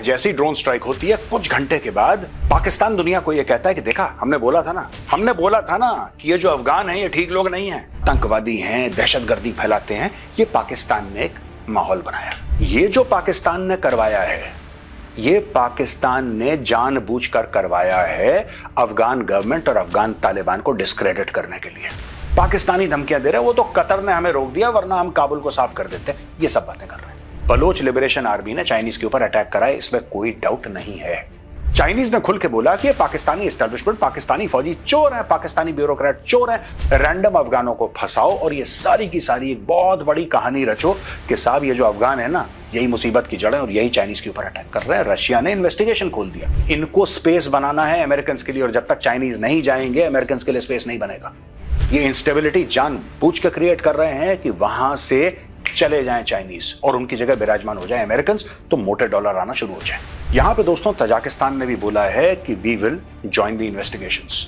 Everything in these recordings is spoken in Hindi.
जैसी ड्रोन स्ट्राइक होती है कुछ घंटे के बाद पाकिस्तान दुनिया को यह कहता है कि देखा, हमने बोला था ना कि ये जो अफगान है ये ठीक लोग नहीं हैं, आतंकवादी हैं, दहशतगर्दी फैलाते हैं। ये पाकिस्तान ने एक माहौल बनाया। ये जो पाकिस्तान ने करवाया है, ये पाकिस्तान ने जानबूझकर करवाया है अफगान गवर्नमेंट और अफगान तालिबान को डिस्क्रेडिट करने के लिए। पाकिस्तानी धमकियां दे रहे हैं, वो तो कतर ने हमें रोक दिया वरना हम काबुल को साफ कर देते। ये सब बातें कर रहे हैं। बलोच लिबरेशन आर्मी ने चाइनीज के ऊपर अटैक करा है, इसमें कोई डाउट नहीं है। चाइनीज ने खुल के बोला कि ये पाकिस्तानी एस्टेब्लिशमेंट, पाकिस्तानी फौजी चोर हैं, पाकिस्तानी ब्यूरोक्रेट चोर हैं, रैंडम अफगानों को फंसाओ और ये सारी की सारी एक बहुत बड़ी कहानी रचो कि साहब ये जो अफगान है ना, यही मुसीबत की जड़ है और यही चाइनीज के ऊपर अटैक कर रहे हैं। रशिया ने इन्वेस्टिगेशन खोल दिया। इनको स्पेस बनाना है अमेरिकन के लिए, और जब तक चाइनीज नहीं जाएंगे अमेरिकन के लिए स्पेस नहीं बनेगा। ये इंस्टेबिलिटी जानबूझ के क्रिएट कर रहे हैं कि वहां से चले जाएं चाइनीज और उनकी जगह विराजमान हो जाए अमेरिकन, तो मोटे डॉलर आना शुरू हो जाए। यहां पे दोस्तों तजाकिस्तान ने भी बोला है कि we will join the investigations.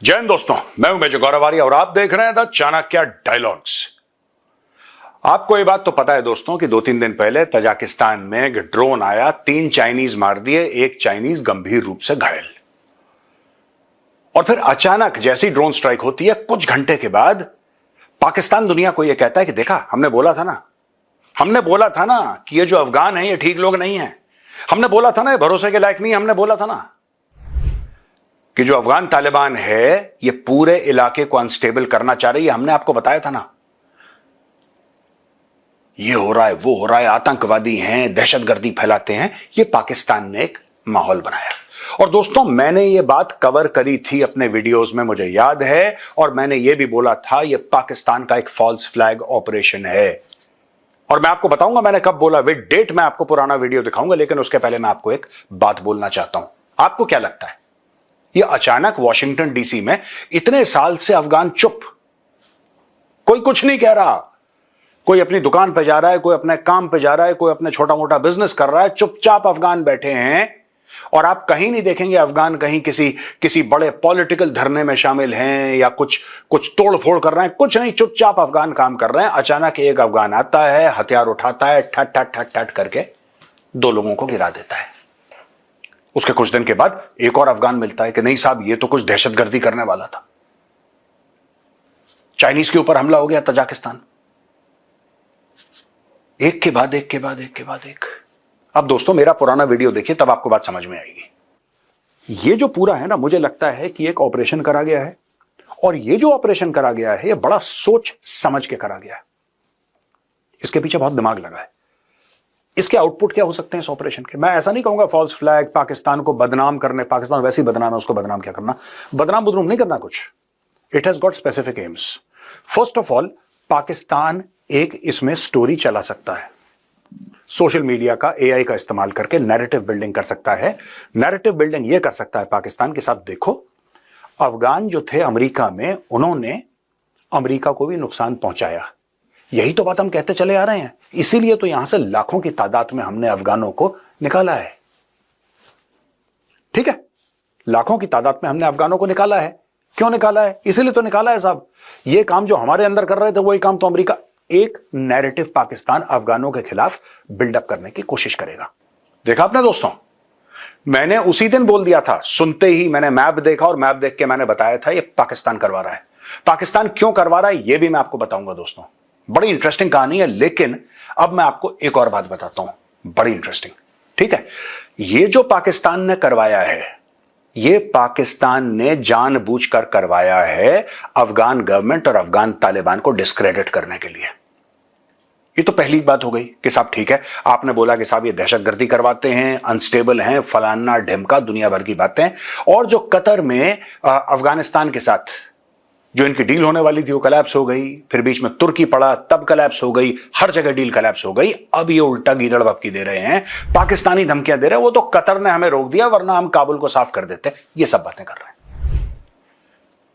जय हिंद दोस्तों, मैं हूं मेजर गौरव आर्य और आप देख रहे हैं द चाणक्य डायलॉग्स। आपको ये बात तो पता है दोस्तों कि 2-3 दिन पहले तजाकिस्तान में एक ड्रोन आया, 3 चाइनीज मार दिए, एक चाइनीज गंभीर रूप से घायल। और फिर अचानक जैसी ड्रोन स्ट्राइक होती है कुछ घंटे के बाद पाकिस्तान दुनिया को यह कहता है कि देखा, हमने बोला था ना कि ये जो अफगान है ये ठीक लोग नहीं है, हमने बोला था ना ये भरोसे के लायक नहीं, हमने बोला था ना कि जो अफगान तालिबान है ये पूरे इलाके को अनस्टेबल करना चाह रही है, हमने आपको बताया था ना। ये हो रहा है, वो हो रहा है, आतंकवादी हैं, दहशतगर्दी फैलाते हैं। ये पाकिस्तान ने एक माहौल बनाया। और दोस्तों मैंने ये बात कवर करी थी अपने वीडियोस में, मुझे याद है, और मैंने ये भी बोला था ये पाकिस्तान का एक फॉल्स फ्लैग ऑपरेशन है। और मैं आपको बताऊंगा मैंने कब बोला, विद डेट मैं आपको पुराना वीडियो दिखाऊंगा, लेकिन उसके पहले मैं आपको एक बात बोलना चाहता हूं। आपको क्या लगता है ये अचानक वॉशिंगटन डीसी में इतने साल से अफगान चुप, कोई कुछ नहीं कह रहा, कोई अपनी दुकान पे जा रहा है, कोई अपने काम पे जा रहा है, कोई अपने छोटा मोटा बिजनेस कर रहा है, चुपचाप अफगान बैठे हैं। और आप कहीं नहीं देखेंगे अफगान कहीं किसी बड़े पॉलिटिकल धरने में शामिल हैं या कुछ तोड़ फोड़ कर रहे हैं, कुछ नहीं, चुपचाप अफगान काम कर रहे हैं। अचानक एक अफगान आता है, हथियार उठाता है, ठट ठट ठट ठट करके 2 लोगों को गिरा देता है। उसके कुछ दिन के बाद एक और अफगान मिलता है कि नहीं साहब ये तो कुछ दहशतगर्दी करने वाला था। चाइनीज के ऊपर हमला हो गया तजाकिस्तान, एक के बाद एक। अब दोस्तों मेरा पुराना वीडियो देखिए, तब आपको बात समझ में आएगी। ये जो पूरा है ना, मुझे लगता है कि एक ऑपरेशन करा गया है, और ये जो ऑपरेशन करा गया है ये बड़ा सोच समझ के करा गया है। इसके पीछे बहुत दिमाग लगा है। इसके आउटपुट क्या हो सकते हैं इस ऑपरेशन के? मैं ऐसा नहीं कहूंगा फॉल्स फ्लैग, पाकिस्तान को बदनाम करने, पाकिस्तान वैसे ही बदनाम है, उसको बदनाम क्या करना, बदनाम नहीं करना कुछ। It has got specific AIIMS. First of all Pakistan एक इसमें स्टोरी चला सकता है, सोशल मीडिया का, एआई का इस्तेमाल करके नैरेटिव बिल्डिंग कर सकता है। नैरेटिव बिल्डिंग यह कर सकता है पाकिस्तान के साथ, देखो अफगान जो थे अमेरिका में, उन्होंने अमेरिका को भी नुकसान पहुंचाया। यही तो बात हम कहते चले आ रहे हैं, इसीलिए तो यहां से लाखों की तादाद में हमने अफगानों को निकाला है। ठीक है, लाखों की तादाद में हमने अफगानों को निकाला है। क्यों निकाला है? इसीलिए तो निकाला है साहब। ये काम जो हमारे अंदर कर रहे थे वही काम तो अमेरिका, एक नैरेटिव पाकिस्तान अफगानों के खिलाफ बिल्डअप करने की कोशिश करेगा। देखा आपने दोस्तों, मैंने उसी दिन बोल दिया था, सुनते ही मैंने मैप देखा और मैप देख के मैंने बताया था ये पाकिस्तान करवा रहा है। पाकिस्तान क्यों करवा रहा है ये भी मैं आपको बताऊंगा दोस्तों, बड़ी इंटरेस्टिंग कहानी है। लेकिन अब मैं आपको एक और बात बताता हूं, बड़ी इंटरेस्टिंग। ठीक है, ये जो पाकिस्तान ने करवाया है, ये पाकिस्तान ने जानबूझकर करवाया है अफगान गवर्नमेंट और अफगान तालिबान को डिस्क्रेडिट करने के लिए। ये तो पहली बात हो गई कि साहब ठीक है, आपने बोला कि साहब ये दहशतगर्दी करवाते हैं, अनस्टेबल हैं, फलाना ढिमका, दुनिया भर की बातें। और जो कतर में अफगानिस्तान के साथ जो इनकी डील होने वाली थी वो कलैप्स हो गई, फिर बीच में तुर्की पड़ा तब कलैप्स हो गई, हर जगह डील कलैप्स हो गई। अब ये उल्टा गीदड़ बपकी दे रहे हैं, पाकिस्तानी धमकियां दे रहे हैं, वो तो कतर ने हमें रोक दिया वरना हम काबुल को साफ कर देते। ये सब बातें कर रहे हैं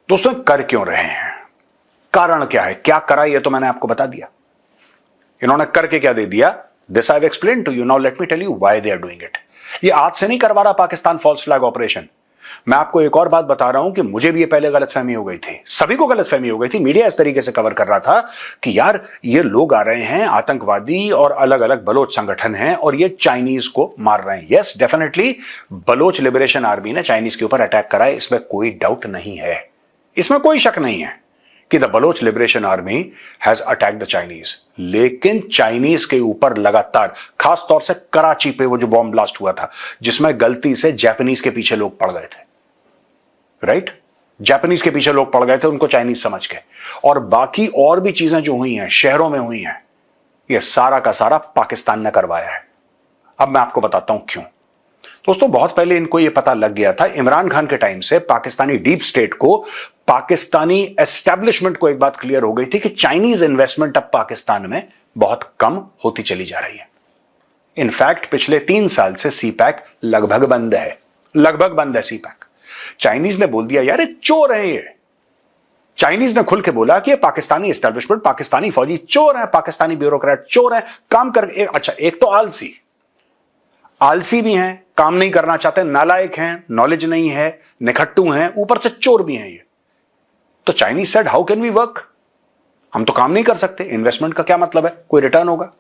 दोस्तों। कर क्यों रहे हैं, कारण क्या है, क्या करा, ये तो मैंने आपको बता दिया। इन्होंने करके क्या दे दिया, this I have explained to you, now let me tell you why they are doing it. ये आज से नहीं करवा रहा पाकिस्तान फॉल्स फ्लैग ऑपरेशन। मैं आपको एक और बात बता रहा हूं कि मुझे भी ये पहले गलतफहमी हो गई थी, सभी को गलतफहमी हो गई थी। मीडिया इस तरीके से कवर कर रहा था कि यार ये लोग आ रहे हैं आतंकवादी और अलग अलग बलोच संगठन हैं और ये चाइनीज को मार रहे हैं। Yes, definitely Baloch liberation army ने चाइनीज के ऊपर अटैक करा है, इसमें कोई डाउट नहीं है, इसमें कोई शक नहीं है कि the Baloch liberation army has attack the Chinese. लेकिन चाइनीज के ऊपर लगातार, खास तौर से कराची पे वो जो बॉम्ब ब्लास्ट हुआ था जिसमें गलती से जापानीज के पीछे लोग पड़ गए थे, राइट? जापानीज के पीछे लोग पड़ गए थे उनको चाइनीज समझ के, और बाकी और भी चीजें जो हुई हैं शहरों में हुई हैं, ये सारा का सारा पाकिस्तान ने करवाया है। अब मैं आपको बताता हूं क्यों। दोस्तों, बहुत पहले इनको यह पता लग गया था, इमरान खान के टाइम से पाकिस्तानी डीप स्टेट को, पाकिस्तानी एस्टेब्लिशमेंट को एक बात क्लियर हो गई थी कि चाइनीज इन्वेस्टमेंट अब पाकिस्तान में बहुत कम होती चली जा रही है। इनफैक्ट पिछले 3 साल से सीपैक लगभग बंद है, लगभग बंद है सीपैक। चाइनीज ने बोल दिया यार ये चोर है, ये चाइनीज ने खुल के बोला कि ये पाकिस्तानी एस्टेब्लिशमेंट, पाकिस्तानी फौजी चोर है, पाकिस्तानी ब्यूरोक्रेट चोर है, काम कर अच्छा, एक तो आलसी भी हैं, काम नहीं करना चाहते, नालायक हैं, नॉलेज नहीं है, निखट्टू हैं, ऊपर से चोर भी हैं ये। तो Chinese said how can we work, हम तो काम नहीं कर सकते, इन्वेस्टमेंट का क्या मतलब है, कोई रिटर्न होगा।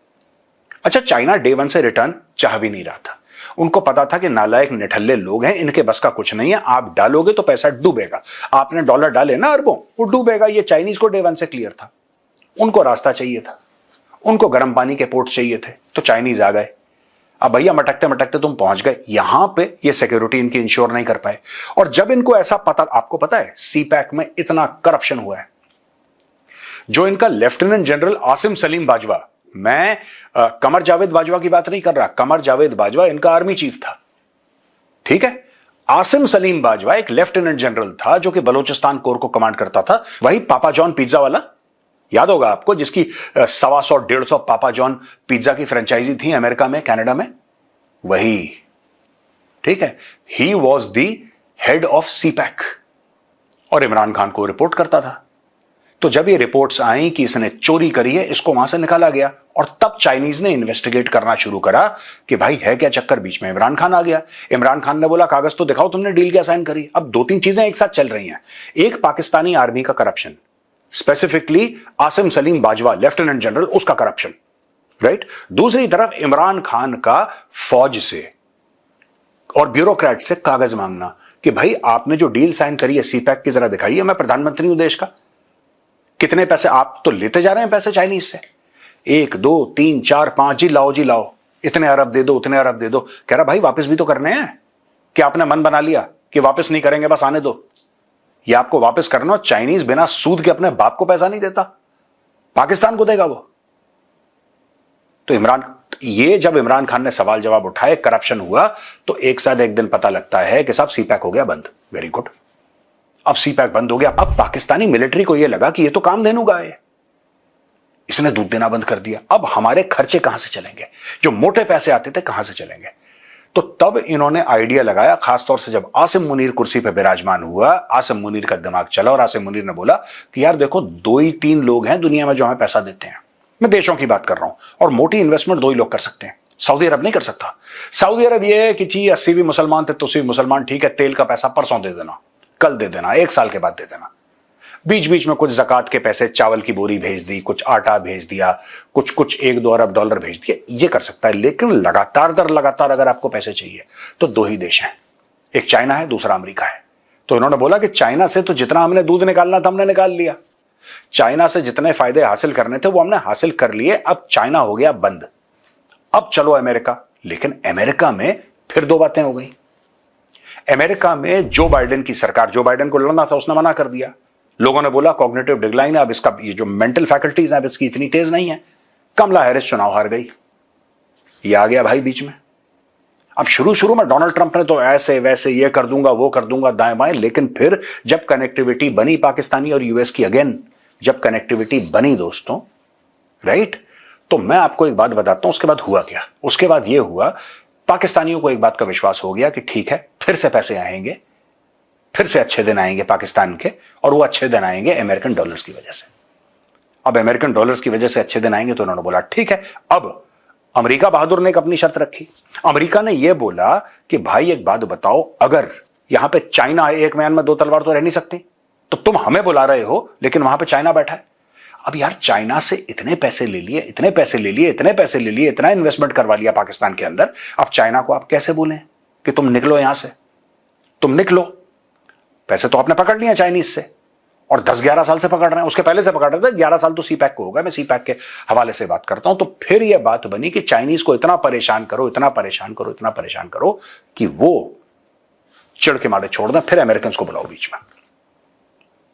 अच्छा, चाइना डे 1 से रिटर्न चाह भी नहीं रहा था, उनको पता था कि नालायक निठल्ले लोग हैं, इनके बस का कुछ नहीं है, आप डालोगे तो पैसा डूबेगा, आपने डॉलर डाले ना अरबों, वो डूबेगा। ये चाइनीज को डे 1 से क्लियर था, उनको रास्ता चाहिए था, उनको गर्म पानी के पोर्ट चाहिए थे, तो चाइनीज आ गए। अब भैया मटकते मटकते तुम पहुंच गए यहां पे, ये सिक्योरिटी इनकी इंश्योर नहीं कर पाए। और जब इनको ऐसा पता, आपको पता है सीपैक में इतना करप्शन हुआ है, जो इनका लेफ्टिनेंट जनरल आसिम सलीम बाजवा, मैं कमर जावेद बाजवा की बात नहीं कर रहा, कमर जावेद बाजवा इनका आर्मी चीफ था, ठीक है? आसिम सलीम बाजवा एक लेफ्टिनेंट जनरल था जो कि बलूचिस्तान कोर को कमांड करता था, वही पापा जॉन पिज्जा वाला, याद होगा आपको, जिसकी 125-150 पापा जॉन पिज्जा की फ्रेंचाइजी थी अमेरिका में, कनाडा में, वही, ठीक है? He was the head of CPEC और इमरान खान को रिपोर्ट करता था। तो जब ये रिपोर्ट्स आई कि इसने चोरी करी है, इसको वहां से निकाला गया, और तब चाइनीज ने इन्वेस्टिगेट करना शुरू करा कि भाई है क्या चक्कर। बीच में इमरान खान आ गया, इमरान खान ने बोला कागज तो दिखाओ तुमने डील क्या साइन करी। अब 2-3 चीजें एक साथ चल रही हैं, एक पाकिस्तानी आर्मी का corruption, specifically Asim Salim Bajwa lieutenant general, उसका करप्शन, राइट? दूसरी तरफ इमरान खान का फौज से और ब्यूरोक्रेट से कागज मांगना कि भाई आपने जो डील साइन करी है सीपैक की, जरा दिखाइए, मैं प्रधानमंत्री हूं देश का, कितने पैसे आप तो लेते जा रहे हैं पैसे चाइनीज से, 1 2 3 4 5 जी लाओ जी लाओ, इतने अरब दे दो, उतने अरब दे दो। कह रहा भाई वापस भी तो करने हैं, कि आपने मन बना लिया कि वापस नहीं करेंगे, बस आने दो, ये आपको वापस करना। चाइनीज बिना सूद के अपने बाप को पैसा नहीं देता, पाकिस्तान को देगा वो। तो जब इमरान खान ने सवाल जवाब उठाए, करप्शन हुआ, तो एक साथ एक दिन पता लगता है कि साहब सीपैक हो गया बंद। वेरी गुड, अब सीपैक बंद हो गया। अब पाकिस्तानी मिलिट्री को यह लगा कि ये तो काम देनुगा है, इसने दूध देना बंद कर दिया, अब हमारे खर्चे कहां से चलेंगे, जो मोटे पैसे आते थे कहां से चलेंगे। तो तब इन्होंने आइडिया लगाया, खासतौर से जब आसिम मुनीर कुर्सी पर विराजमान हुआ, आसिम मुनीर का दिमाग चला और आसिम मुनीर ने बोला कि यार देखो 2 ही 3 लोग हैं दुनिया में जो हमें पैसा देते हैं, मैं देशों की बात कर रहा हूं, और मोटी इन्वेस्टमेंट 2 ही लोग कर सकते हैं, सऊदी अरब नहीं कर सकता। सऊदी अरब यह है कि जी 80 भी मुसलमान थे तो 80 मुसलमान, ठीक है, तेल का पैसा परसों दे देना, कल दे देना, 1 साल के बाद दे देना। बीच बीच में कुछ ज़कात के पैसे, चावल की बोरी भेज दी, कुछ आटा भेज दिया, कुछ 1-2 अरब डॉलर भेज दिया, ये कर सकता है। लेकिन लगातार दर लगातार अगर आपको पैसे चाहिए तो 2 ही देश हैं, एक चाइना है, दूसरा अमेरिका है। तो इन्होंने बोला कि चाइना से तो जितना हमने दूध निकालना था हमने निकाल लिया, चाइना से जितने फायदे हासिल करने थे वो हमने हासिल कर लिए, अब चाइना हो गया बंद, अब चलो अमेरिका। लेकिन अमेरिका में फिर 2 बातें हो गई। अमेरिका में जो बाइडेन की सरकार, जो बाइडेन को लड़ना था उसने मना कर दिया, लोगों ने बोला कॉग्निटिव डिक्लाइन है, अब इसका ये जो मेंटल फैकल्टीज है अब इसकी इतनी तेज नहीं है। कमला हैरिस चुनाव हार गई, ये आ गया भाई बीच में। अब शुरू में डोनाल्ड ट्रंप ने तो ऐसे वैसे ये कर दूंगा वो कर दूंगा दाएं बाएं, लेकिन फिर जब कनेक्टिविटी बनी पाकिस्तानी और यूएस की, अगेन जब कनेक्टिविटी बनी दोस्तों, राइट, तो मैं आपको एक बात बताता हूं उसके बाद हुआ क्या। उसके बाद यह हुआ, पाकिस्तानियों को एक बात का विश्वास हो गया कि ठीक है फिर से पैसे आएंगे, फिर से अच्छे दिन आएंगे पाकिस्तान के, और वो अच्छे दिन आएंगे अमेरिकन डॉलर्स की वजह से। अब अमेरिकन डॉलर्स की वजह से अच्छे दिन आएंगे तो उन्होंने बोला ठीक है, अब अमेरिका बहादुर ने एक अपनी शर्त रखी। अमेरिका ने यह बोला कि भाई एक बात बताओ, अगर यहां पे चाइना एक म्यान में दो तलवार तो रह नहीं सकती, तो तुम हमें बुला रहे हो लेकिन वहां पे चाइना बैठा है। अब यार चाइना से इतने पैसे ले लिए, इतने पैसे ले लिए, इतने पैसे ले लिए, इतना इन्वेस्टमेंट करवा लिया पाकिस्तान के अंदर, अब चाइना को आप कैसे बोलें कि तुम निकलो यहां से, तुम निकलो। पैसे तो आपने पकड़ लिया चाइनीज से, और 10-11 साल से पकड़ रहे हैं, उसके पहले से पकड़ रहे थे, 11 साल तो सीपैक को होगा, मैं सीपैक के हवाले से बात करता हूं। तो फिर यह बात बनी कि चाइनीज को इतना परेशान करो, इतना परेशान करो, इतना परेशान करो कि वो चिढ़ के मारे छोड़ दें, फिर अमेरिकन को बुलाओ बीच में।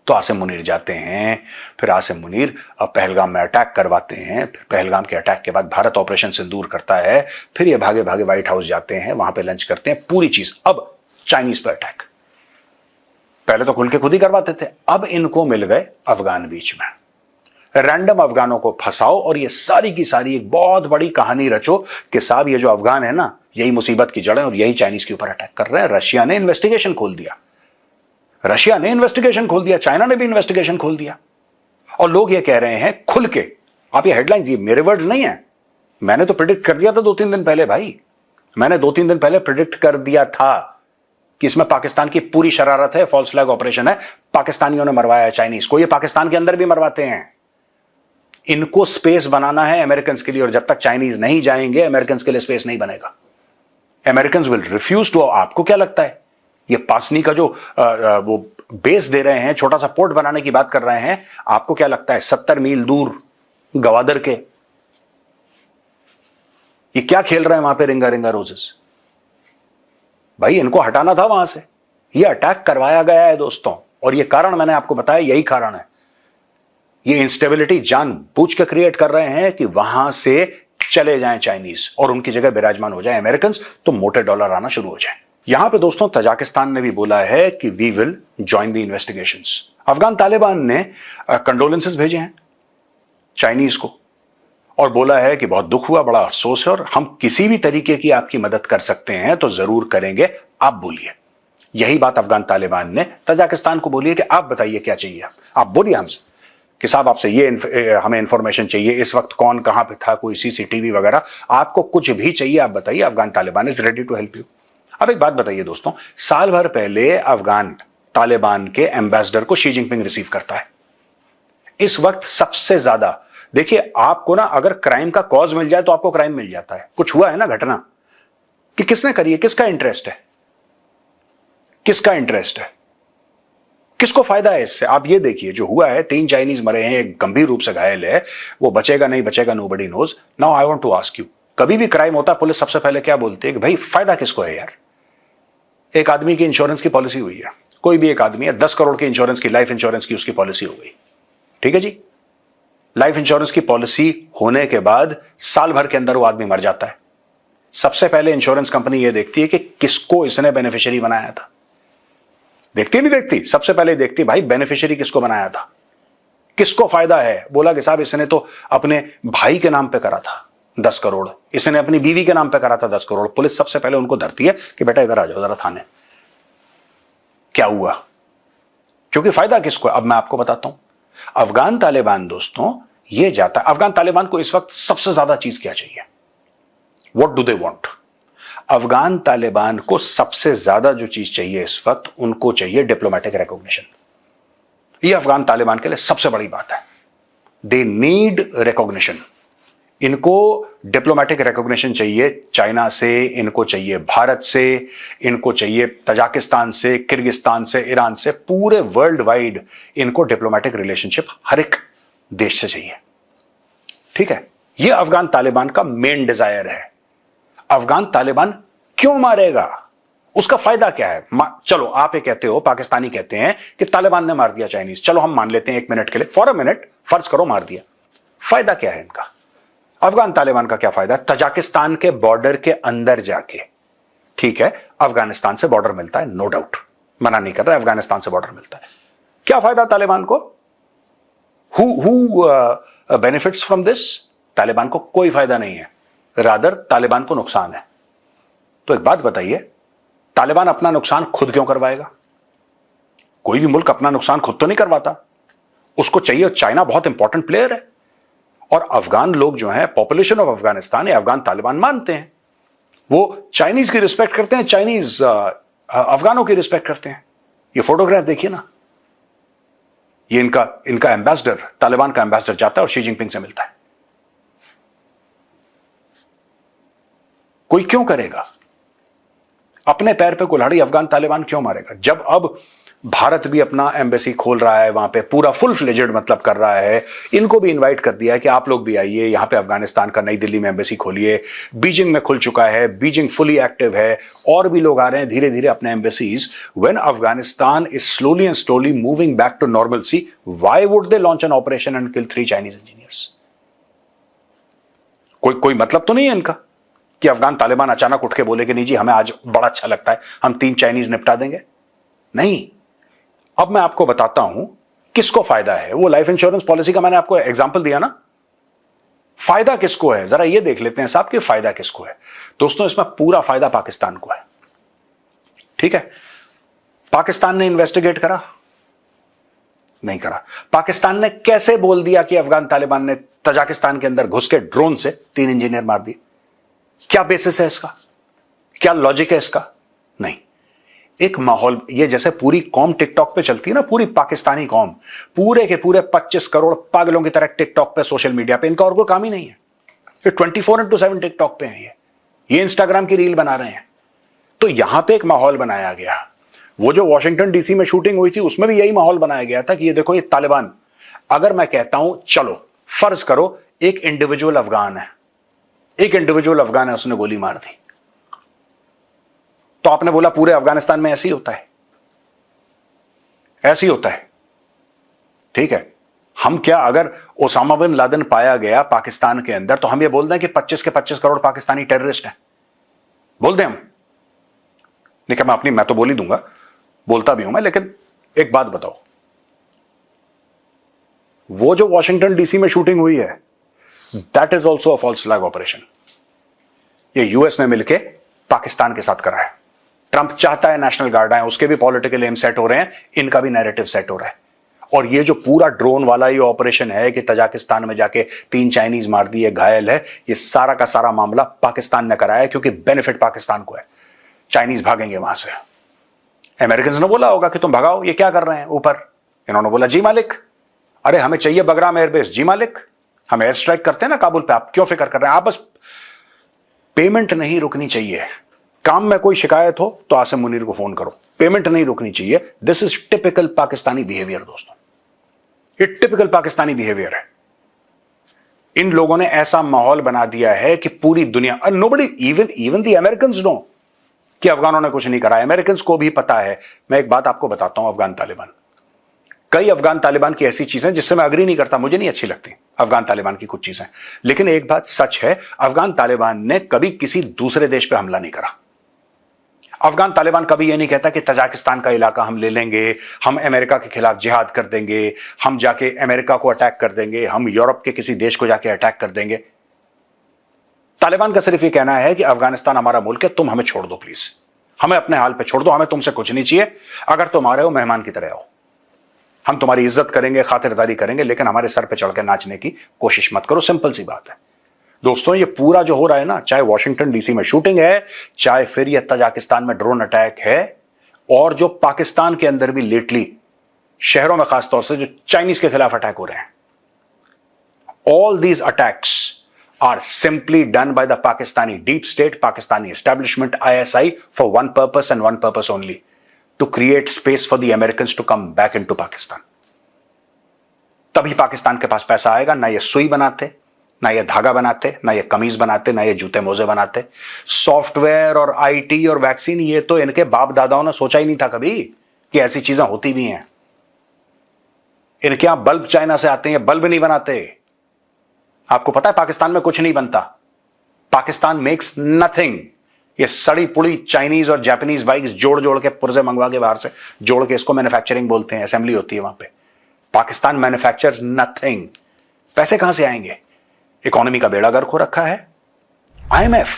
तो आसिम मुनीर जाते हैं, फिर आसिम मुनीर पहलगाम में अटैक करवाते हैं, फिर पहलगाम के अटैक के बाद भारत ऑपरेशन सिंदूर करता है, फिर ये भागे भागे व्हाइट हाउस जाते हैं, वहां पे लंच करते हैं, पूरी चीज। अब चाइनीज पर अटैक, पहले तो खुल के खुद ही करवाते थे, अब इनको मिल गए अफगान बीच में। रैंडम अफगानों को फंसाओ और ये सारी की सारी एक बहुत बड़ी कहानी रचो कि साहब ये जो अफगान है ना, यही मुसीबत की जड़ है और यही चाइनीज के ऊपर अटैक कर रहे हैं। रशिया ने इन्वेस्टिगेशन खोल दिया, रशिया ने इन्वेस्टिगेशन खोल दिया, चाइना ने भी इन्वेस्टिगेशन खोल दिया, और लोग ये कह रहे हैं खुल के। आप ये हेडलाइंस, ये मेरे वर्ड्स नहीं है, मैंने तो प्रिडिक्ट कर दिया था 2-3 दिन पहले भाई, मैंने 2-3 दिन पहले प्रिडिक्ट कर दिया था कि इसमें पाकिस्तान की पूरी शरारत है, फॉल्स फ्लैग ऑपरेशन है, पाकिस्तानियों ने मरवाया है चाइनीज को, ये पाकिस्तान के अंदर भी मरवाते हैं। इनको स्पेस बनाना है अमेरिकन के लिए, और जब तक चाइनीज नहीं जाएंगे अमेरिकन के लिए स्पेस नहीं बनेगा। American will refuse to. आपको क्या लगता है ये पासनी का जो वो बेस दे रहे हैं, छोटा सा पोर्ट बनाने की बात कर रहे हैं, आपको क्या लगता है 70 मील दूर गवादर के ये क्या खेल रहे हैं वहां पे रिंगा रिंगा रोजेस? भाई इनको हटाना था वहां से, ये अटैक करवाया गया है दोस्तों, और ये कारण मैंने आपको बताया, यही कारण है। ये इंस्टेबिलिटी जानबूझ के क्रिएट कर रहे हैं कि वहां से चले जाएं चाइनीज और उनकी जगह विराजमान हो जाए अमेरिकन, तो मोटे डॉलर आना शुरू हो जाए। यहां पे दोस्तों तजाकिस्तान ने भी बोला है कि we will join the investigations. Afghan Taliban ने कंडोलेंसेस भेजे हैं चाइनीज को और बोला है कि बहुत दुख हुआ, बड़ा अफसोस है, और हम किसी भी तरीके की आपकी मदद कर सकते हैं तो जरूर करेंगे, आप बोलिए। यही बात अफगान तालिबान ने तजाकिस्तान को बोली है कि आप बताइए क्या चाहिए, आप बोलिए हमसे कि साहब आपसे ये हमें इंफॉर्मेशन चाहिए, इस वक्त कौन कहां पे था, कोई सीसीटीवी वगैरह, आपको कुछ भी चाहिए आप बताइए, Afghan Taliban is ready to help you. अब एक बात बताइए दोस्तों, साल भर पहले अफगान तालिबान के एम्बेसडर को शी जिनपिंग रिसीव करता है। इस वक्त सबसे ज्यादा देखिए, आपको ना अगर क्राइम का कॉज मिल जाए तो आपको क्राइम मिल जाता है। कुछ हुआ है ना घटना कि किसने करी है, किसका इंटरेस्ट है, किसका इंटरेस्ट है, किसको फायदा है इससे? आप ये देखिए जो हुआ है, 3 चाइनीज मरे हैं, एक गंभीर रूप से घायल है, वो बचेगा नहीं बचेगा nobody knows. Now I want to ask you, कभी भी क्राइम होता है पुलिस सबसे पहले क्या बोलती है कि भाई फायदा किसको है यार? एक आदमी की इंश्योरेंस की पॉलिसी हुई है, कोई भी एक आदमी है, 10 करोड़ की इंश्योरेंस की, लाइफ इंश्योरेंस की उसकी पॉलिसी हो गई, ठीक है जी। लाइफ इंश्योरेंस की पॉलिसी होने के बाद साल भर के अंदर वो आदमी मर जाता है। सबसे पहले इंश्योरेंस कंपनी ये देखती है कि किसको इसने बेनिफिशियरी बनाया था। देखती नहीं देखती, सबसे पहले देखती भाई बेनिफिशियरी किसको बनाया था, किसको फायदा है। बोला कि साहब इसने तो अपने भाई के नाम पे करा था 10 करोड़, इसने अपनी बीवी के नाम पे करा था 10 करोड़। पुलिस सबसे पहले उनको धरती है कि बेटा इधर आ जाओ जरा थाने, क्या हुआ, क्योंकि फायदा किसको है। अब मैं आपको बताता हूं, अफगान तालिबान दोस्तों ये जाता है, अफगान तालिबान को इस वक्त सबसे ज्यादा चीज क्या चाहिए, what do they want? Afghan Taliban को सबसे ज्यादा जो चीज चाहिए इस वक्त, उनको चाहिए डिप्लोमेटिक रिकॉग्निशन। ये अफगान तालिबान के लिए सबसे बड़ी बात है, दे नीड रिकॉग्निशन। इनको डिप्लोमेटिक रिकॉग्निशन चाहिए चाइना से, इनको चाहिए भारत से, इनको चाहिए तजाकिस्तान से, किर्गिस्तान से, ईरान से, पूरे वर्ल्ड वाइड इनको डिप्लोमेटिक रिलेशनशिप हर एक देश से चाहिए, ठीक है। यह अफगान तालिबान का मेन डिजायर है। अफगान तालिबान क्यों मारेगा, उसका फायदा क्या है? चलो आप ये कहते हो, पाकिस्तानी कहते हैं कि तालिबान ने मार दिया चाइनीज, चलो हम मान लेते हैं 1 मिनट के लिए, फॉर अ मिनट फर्ज करो मार दिया, फायदा क्या है इनका? अफगान तालिबान का क्या फायदा? तजाकिस्तान के बॉर्डर के अंदर जाके, ठीक है, अफगानिस्तान से बॉर्डर मिलता है, नो डाउट, मना नहीं कर रहा, अफगानिस्तान से बॉर्डर मिलता है। क्या फायदा तालिबान को? Who benefits from this? Taliban को कोई फायदा नहीं है, रादर तालिबान को नुकसान है। तो एक बात बताइए, तालिबान अपना नुकसान खुद क्यों करवाएगा? कोई भी मुल्क अपना नुकसान खुद तो नहीं करवाता, उसको चाहिए। चाइना बहुत इंपॉर्टेंट प्लेयर है, और अफगान लोग जो हैं, पॉपुलेशन ऑफ अफगानिस्तान, अफगान तालिबान मानते हैं, वो चाइनीज की रिस्पेक्ट करते हैं, चाइनीज अफगानों की रिस्पेक्ट करते हैं। ये फोटोग्राफ देखिए ना, ये इनका एम्बेसडर, तालिबान का एम्बेसडर जाता है और शी जिनपिंग से मिलता है। कोई क्यों करेगा? अपने पैर पे कुल्हाड़ी अफगान तालिबान क्यों मारेगा? जब अब भारत भी अपना एम्बेसी खोल रहा है, वहां पे पूरा फुल फ्लेजेड मतलब कर रहा है, इनको भी इनवाइट कर दिया है कि आप लोग भी आइए यहां पे अफगानिस्तान का, नई दिल्ली में एम्बेसी खोलिए, बीजिंग में खुल चुका है, बीजिंग फुली एक्टिव है, और भी लोग आ रहे हैं धीरे धीरे अपने embassies. When Afghanistan is slowly and slowly moving back to normalcy, why would they launch an operation and kill 3 Chinese engineers? कोई मतलब तो नहीं है इनका कि अफगान तालिबान अचानक उठ के बोले कि नहीं जी हमें आज बड़ा अच्छा लगता है, हम 3 चाइनीज निपटा देंगे। नहीं। अब मैं आपको बताता हूं किसको फायदा है। वो लाइफ इंश्योरेंस पॉलिसी का मैंने आपको एग्जांपल दिया ना, फायदा किसको है जरा ये देख लेते हैं साहब कि फायदा किसको है। दोस्तों, इसमें पूरा फायदा पाकिस्तान को है। ठीक है, पाकिस्तान ने इन्वेस्टिगेट करा? नहीं करा। पाकिस्तान ने कैसे बोल दिया कि अफगान तालिबान ने तजाकिस्तान के अंदर घुस के ड्रोन से 3 इंजीनियर मार दिए? क्या बेसिस है इसका? क्या लॉजिक है इसका? नहीं। एक माहौल, ये जैसे पूरी कौम टिकटॉक पे चलती है ना, पूरी पाकिस्तानी कौम, पूरे के पूरे 25 करोड़ पागलों की तरह टिकटॉक पे, सोशल मीडिया पे, इनका और कोई काम ही नहीं है। ये 24/7 टिकटॉक पे है, ये इंस्टाग्राम की रील बना रहे हैं। तो यहां पे एक माहौल बनाया गया। वो जो वॉशिंगटन डीसी में शूटिंग हुई थी उसमें भी यही माहौल बनाया गया था कि ये देखो ये तालिबान। अगर मैं कहता हूं चलो फर्ज करो एक इंडिविजुअल अफगान है, एक इंडिविजुअल अफगान है, उसने गोली मार दी, तो आपने बोला पूरे अफगानिस्तान में ऐसे ही होता है, ऐसे ही होता है। ठीक है, हम क्या, अगर ओसामा बिन लादेन पाया गया पाकिस्तान के अंदर तो हम ये बोल दें कि 25 के 25 करोड़ पाकिस्तानी टेररिस्ट हैं? बोल दें हम? नहीं, क्या मैं तो बोल ही दूंगा, बोलता भी हूं मैं, लेकिन एक बात बताओ, वो जो वॉशिंगटन डीसी में शूटिंग हुई है, that is also a false flag operation. ये यूएस ने मिलकर पाकिस्तान के साथ करा है। ट्रंप चाहता है नेशनल गार्ड आए, उसके भी पॉलिटिकल एम सेट हो रहे हैं, इनका भी नैरेटिव सेट हो रहा है। और ये जो पूरा ड्रोन वाला ये ऑपरेशन है कि तजाकिस्तान में जाके 3 चाइनीज मार दिए, घायल है, ये सारा का सारा मामला पाकिस्तान ने कराया, क्योंकि बेनिफिट पाकिस्तान को है। चाइनीज भागेंगे वहां से। अमेरिकन ने बोला होगा कि तुम भगाओ, ये क्या कर रहे हैं ऊपर? इन्होंने बोला जी मालिक, अरे हमें चाहिए बगराम एयरबेस, जी मालिक, हम एयर स्ट्राइक करते हैं ना काबुल पे, आप क्यों फिक्र कर रहे हैं? आप बस, पेमेंट नहीं रुकनी चाहिए। काम में कोई शिकायत हो तो आसिम मुनीर को फोन करो, पेमेंट नहीं रुकनी चाहिए। This is typical Pakistani behaviour दोस्तों, ये टिपिकल पाकिस्तानी बिहेवियर है। इन लोगों ने ऐसा माहौल बना दिया है कि पूरी दुनिया, nobody, even the Americans know कि अफगानों ने कुछ नहीं करा। अमेरिकन्स को भी पता है। मैं एक बात आपको बताता हूं, अफगान तालिबान, कई अफगान तालिबान की ऐसी चीजें जिससे मैं अग्री नहीं करता, मुझे नहीं अच्छी लगती अफगान तालिबान की कुछ चीजें, लेकिन एक बात सच है, अफगान तालिबान ने कभी किसी दूसरे देश पे हमला नहीं करा। अफगान तालिबान कभी यह नहीं कहता कि तजाकिस्तान का इलाका हम ले लेंगे, हम अमेरिका के खिलाफ जिहाद कर देंगे, हम जाके अमेरिका को अटैक कर देंगे, हम यूरोप के किसी देश को जाके अटैक कर देंगे। तालिबान का सिर्फ यह कहना है कि अफगानिस्तान हमारा मुल्क है, तुम हमें छोड़ दो प्लीज, हमें अपने हाल पे छोड़ दो, हमें तुमसे कुछ नहीं चाहिए। अगर तुम आ रहे हो मेहमान की तरह आओ, हम तुम्हारी इज्जत करेंगे, खातिरदारी करेंगे, लेकिन हमारे सर पे चढ़ के नाचने की कोशिश मत करो। सिंपल सी बात है दोस्तों। ये पूरा जो हो रहा है ना, चाहे वॉशिंगटन डीसी में शूटिंग है, चाहे फिर ये तजाकिस्तान में ड्रोन अटैक है, और जो पाकिस्तान के अंदर भी लेटली शहरों में खासतौर से जो चाइनीज के खिलाफ अटैक हो रहे हैं, all these attacks are simply done by the Pakistani deep state, Pakistani establishment, ISI, for one purpose and one purpose only, to create space for the Americans to come back into Pakistan. तभी पाकिस्तान के पास पैसा आएगा। ना ये सुई बनाते, ना ये धागा बनाते, ना ये कमीज बनाते, ना ये जूते मोजे बनाते। सॉफ्टवेयर और IT और वैक्सीन, ये तो इनके बाप दादाओं ने सोचा ही नहीं था कभी कि ऐसी चीजें होती भी हैं। इनके यहां बल्ब चाइना से आते हैं, बल्ब नहीं बनाते। आपको पता है पाकिस्तान में कुछ नहीं बनता, पाकिस्तान मेक्स नथिंग। ये सड़ी पुड़ी चाइनीज और जापानीज बाइक्स जोड़ जोड़ के, पुर्जे मंगवा के बाहर से जोड़ के, इसको मैन्युफैक्चरिंग बोलते हैं, असेंबली होती है वहां पे। Pakistan manufactures nothing. पैसे कहां से आएंगे? इकोनॉमी का बेड़ा गर्क हो रखा है। IMF,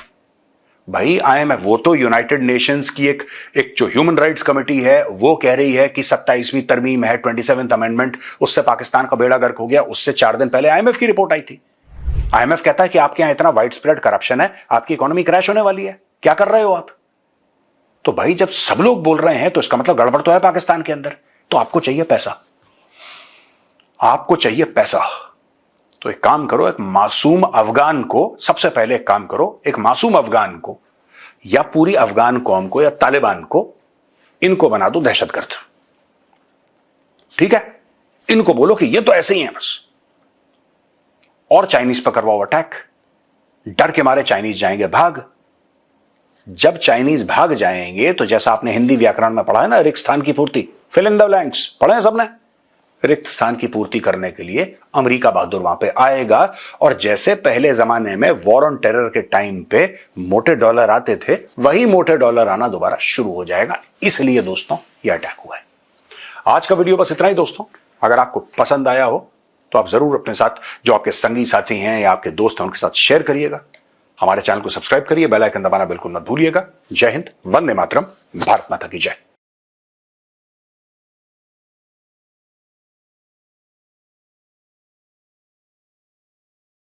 भाई IMF, वो तो यूनाइटेड नेशंस की एक जो ह्यूमन राइट्स कमेटी है, वो कह रही है कि 27वीं तरमीम है, 27th अमेंडमेंट, उससे पाकिस्तान का बेड़ा गर्क हो गया। उससे 4 दिन पहले IMF की रिपोर्ट आई थी आईएमएफ कहता है कि आपके यहां इतना वाइड स्प्रेड करप्शन है, आपकी इकोनॉमी क्रैश होने वाली है, क्या कर रहे हो आप? तो भाई जब सब लोग बोल रहे हैं तो इसका मतलब गड़बड़ तो है पाकिस्तान के अंदर। तो आपको चाहिए पैसा, आपको चाहिए पैसा। तो एक काम करो, एक मासूम अफगान को, सबसे पहले एक काम करो, एक मासूम अफगान को या पूरी अफगान कौम को या तालिबान को, इनको बना दो दहशतगर्द। ठीक है, इनको बोलो कि ये तो ऐसे ही हैं बस, और चाइनीज पर करवाओ अटैक। डर के मारे चाइनीज जाएंगे भाग। जब चाइनीज भाग जाएंगे तो जैसा आपने हिंदी व्याकरण में पढ़ा है ना, रिक्त स्थान की पूर्ति, फिल इन द ब्लैंक्स पढ़े हैं सबने। रिक्त स्थान की पूर्ति करने के लिए अमेरिका बहादुर वहां पे आएगा, और जैसे पहले जमाने में वॉर ऑन टेरर के टाइम पे मोटे डॉलर आते थे, वही मोटे डॉलर आना दोबारा शुरू हो जाएगा। इसलिए दोस्तों यह अटैक हुआ है। आज का वीडियो बस इतना ही दोस्तों। अगर आपको पसंद आया हो तो आप जरूर अपने साथ जो आपके संगी साथी हैं या आपके दोस्त हैं उनके साथ शेयर करिएगा। हमारे चैनल को सब्सक्राइब करिए, बेल आइकन दबाना बिल्कुल मत भूलिएगा। जय हिंद, वंदे मातरम, भारत माता की जय।